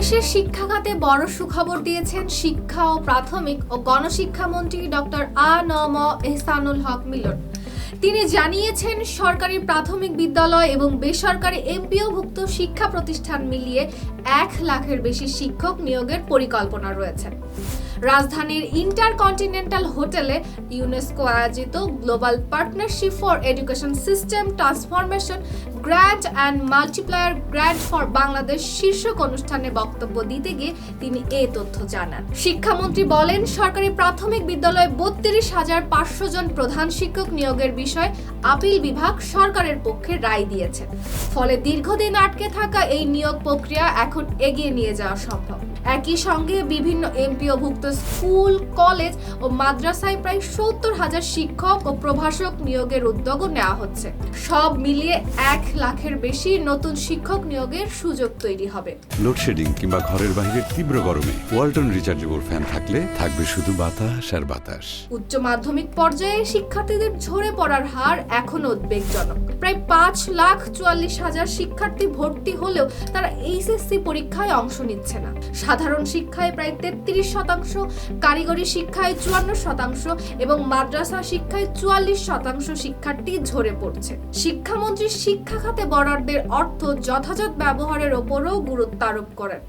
দেশের শিক্ষা খাতে বড় সুখবর দিয়েছেন শিক্ষা ও প্রাথমিক ও গণশিক্ষা মন্ত্রী ডক্টর আ.ন.ম এহসানুল হক মিলন। তিনি জানিয়েছেন, সরকারি প্রাথমিক বিদ্যালয় এবং বেসরকারি এমপিওভুক্ত শিক্ষা প্রতিষ্ঠান মিলিয়ে 1 লাখের বেশি শিক্ষক নিয়োগের পরিকল্পনা রয়েছে। রাজধানীর ইন্টারকন্টিনেন্টাল হোটেলে ইউনেস্কো আয়োজিত global partnership for education system transformation grant and multiplier grant for Bangladesh শীর্ষক অনুষ্ঠানে বক্তব্য দিতে গিয়ে তিনি এই তথ্য জানান। শিক্ষামন্ত্রী বলেন, সরকারি প্রাথমিক বিদ্যালয়ে 32,500 জন প্রধান শিক্ষক নিয়োগের বিষয়ে আপিল বিভাগ সরকারের পক্ষে রায় দিয়েছে। ফলে দীর্ঘদিন আটকে থাকা এই নিয়োগ প্রক্রিয়া এখন এগিয়ে নিয়ে যাওয়া সম্ভব। একই সঙ্গে বিভিন্ন এমপিওভুক্ত স্কুল, কলেজ ও মাদ্রাসায় প্রায় 70,000 শিক্ষক ও প্রভাষক নিয়োগের উদ্যোগও নেওয়া হচ্ছে। সব মিলিয়ে 1 লাখের বেশি নতুন শিক্ষক নিয়োগের সুযোগ তৈরি হবে। লোডশেডিং কিংবা ঘরের বাইরের তীব্র গরমে ওয়ালটন রিচার্জেবল ফ্যান থাকলে থাকবে শুধু বাতাস আর বাতাস। উচ্চ মাধ্যমিক পর্যায়ে শিক্ষার্থীদের ঝরে পড়ার হার এখনো উদ্বেগজনক। প্রায় 5,44,000 শিক্ষার্থী ভর্তি হলেও তারা এইচএসসি পরীক্ষায় অংশ নিচ্ছে না। সাধারণ শিক্ষায় প্রায় 33%, কারিগরি শিক্ষায় 54% এবং মাদ্রাসা শিক্ষায় 44% শিক্ষার্থী ঝরে পড়ছে। শিক্ষামন্ত্রী শিক্ষা খাতে বরাদ্দের অর্থ যথাযথ ব্যবহারের ওপরও গুরুত্ব আরোপ করেন।